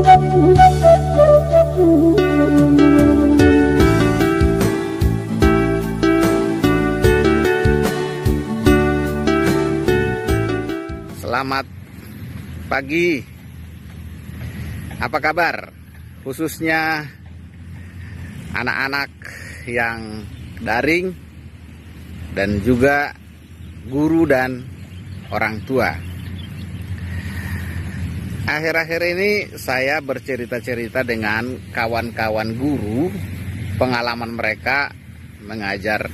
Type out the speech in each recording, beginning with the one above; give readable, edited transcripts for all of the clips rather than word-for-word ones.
Selamat pagi. Apa kabar? Khususnya anak-anak yang daring dan juga guru dan orang tua. Akhir-akhir ini saya bercerita-cerita dengan kawan-kawan guru, pengalaman mereka mengajar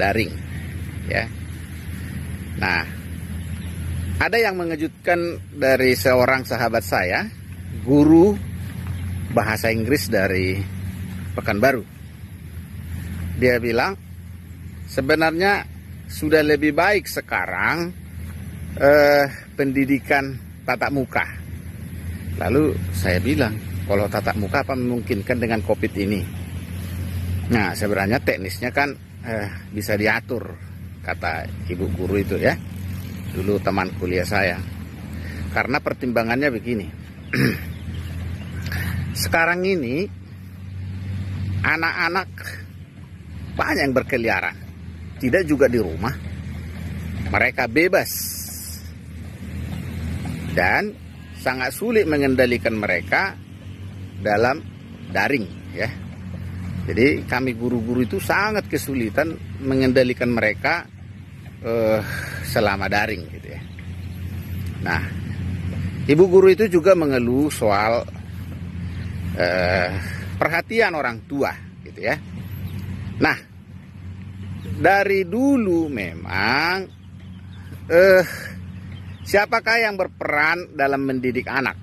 daring, ya. Nah, ada yang mengejutkan dari seorang sahabat saya, guru bahasa Inggris dari Pekanbaru. Dia bilang, sebenarnya sudah lebih baik sekarang pendidikan tatap muka. Lalu saya bilang, kalau tatap muka apa memungkinkan dengan COVID ini? Nah, sebenarnya teknisnya kan bisa diatur, kata ibu guru itu, ya. Dulu teman kuliah saya. Karena pertimbangannya begini. Sekarang ini anak-anak banyak yang berkeliaran, tidak juga di rumah. Mereka bebas dan sangat sulit mengendalikan mereka dalam daring, ya. Jadi kami guru-guru itu sangat kesulitan mengendalikan mereka selama daring, gitu ya. Nah, ibu guru itu juga mengeluh soal perhatian orang tua, gitu ya. Nah, dari dulu memang siapakah yang berperan dalam mendidik anak?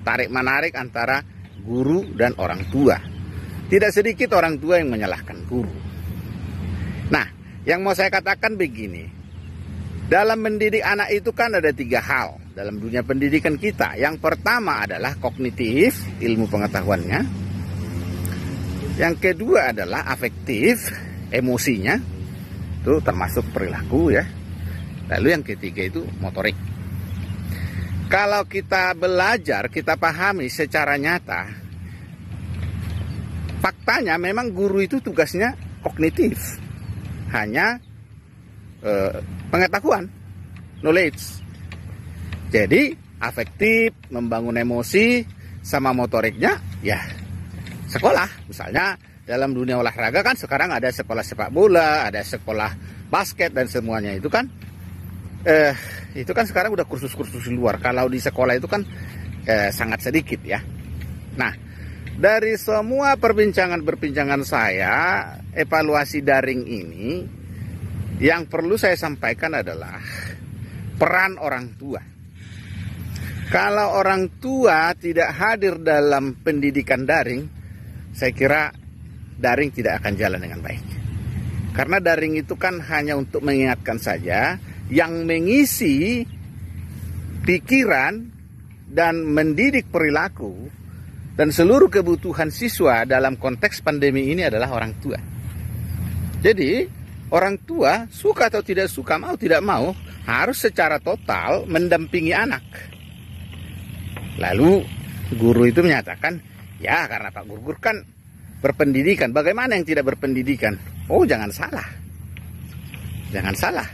Tarik-menarik antara guru dan orang tua. Tidak sedikit orang tua yang menyalahkan guru. Nah, yang mau saya katakan begini, dalam mendidik anak itu kan ada 3 hal dalam dunia pendidikan kita. Yang pertama adalah kognitif, ilmu pengetahuannya. Yang kedua adalah afektif, emosinya, itu termasuk perilaku, ya. Lalu yang ketiga itu motorik. Kalau kita belajar, kita pahami secara nyata, faktanya memang guru itu tugasnya kognitif. Hanya pengetahuan, knowledge. Jadi afektif, membangun emosi, sama motoriknya ya sekolah. Misalnya dalam dunia olahraga kan sekarang ada sekolah sepak bola, ada sekolah basket dan semuanya itu kan sekarang udah kursus-kursus di luar. Kalau di sekolah itu kan sangat sedikit, ya. Nah, dari semua perbincangan saya, evaluasi daring ini, yang perlu saya sampaikan adalah peran orang tua. Kalau orang tua tidak hadir dalam pendidikan daring, saya kira daring tidak akan jalan dengan baik. Karena daring itu kan hanya untuk mengingatkan saja, yang mengisi pikiran dan mendidik perilaku dan seluruh kebutuhan siswa dalam konteks pandemi ini adalah orang tua. Jadi, orang tua suka atau tidak suka, mau tidak mau, harus secara total mendampingi anak. Lalu, guru itu menyatakan, ya karena Pak Guru kan berpendidikan, bagaimana yang tidak berpendidikan? Oh, jangan salah. Jangan salah.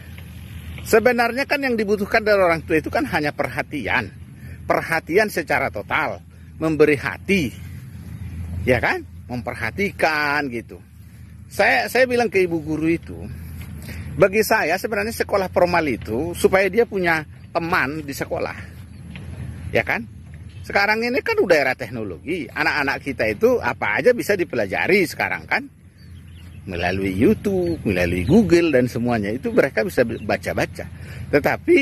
Sebenarnya kan yang dibutuhkan dari orang tua itu kan hanya perhatian. Perhatian secara total. Memberi hati, ya kan, memperhatikan gitu. Saya bilang ke ibu guru itu, bagi saya sebenarnya sekolah formal itu supaya dia punya teman di sekolah, ya kan. Sekarang ini kan udah era teknologi, anak-anak kita itu apa aja bisa dipelajari sekarang kan, melalui YouTube, melalui Google dan semuanya itu mereka bisa baca-baca. Tetapi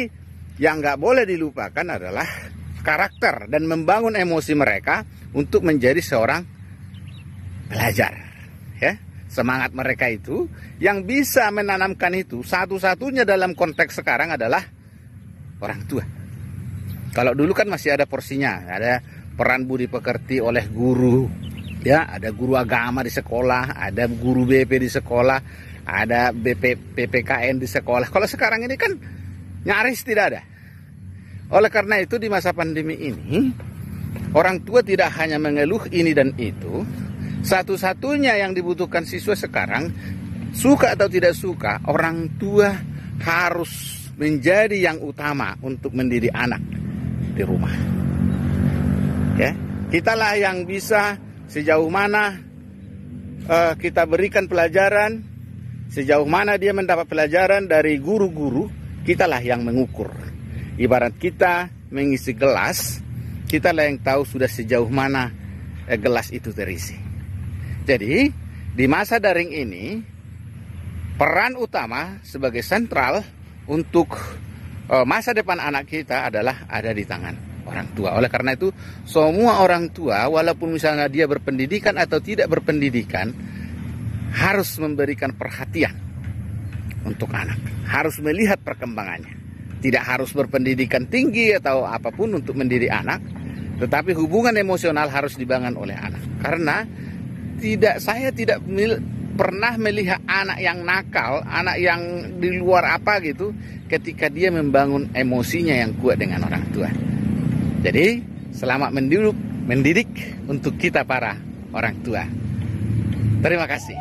yang nggak boleh dilupakan adalah karakter dan membangun emosi mereka untuk menjadi seorang pelajar, ya. Semangat mereka itu yang bisa menanamkan itu satu-satunya dalam konteks sekarang adalah orang tua. Kalau dulu kan masih ada porsinya, ada peran budi pekerti oleh guru, ya, ada guru agama di sekolah, ada guru BP di sekolah, ada PPKN di sekolah. Kalau sekarang ini kan nyaris tidak ada. Oleh karena itu di masa pandemi ini Orang tua tidak hanya mengeluh ini dan itu. Satu-satunya yang dibutuhkan siswa sekarang, suka atau tidak suka, orang tua harus menjadi yang utama untuk mendidik anak di rumah. Ya, kitalah yang bisa sejauh mana kita berikan pelajaran, sejauh mana dia mendapat pelajaran dari guru-guru, kitalah yang mengukur. Ibarat kita mengisi gelas, kitalah yang tahu sudah sejauh mana gelas itu terisi. Jadi, di masa daring ini, peran utama sebagai sentral untuk masa depan anak kita adalah ada di tangan orang tua. Oleh karena itu, semua orang tua, walaupun misalnya dia berpendidikan atau tidak berpendidikan, harus memberikan perhatian untuk anak. Harus melihat perkembangannya. Tidak harus berpendidikan tinggi atau apapun untuk mendidik anak, tetapi hubungan emosional harus dibangun oleh anak. Karena saya tidak pernah melihat anak yang nakal, anak yang di luar apa gitu, ketika dia membangun emosinya yang kuat dengan orang tua. Jadi, selamat mendidik untuk kita para orang tua. Terima kasih.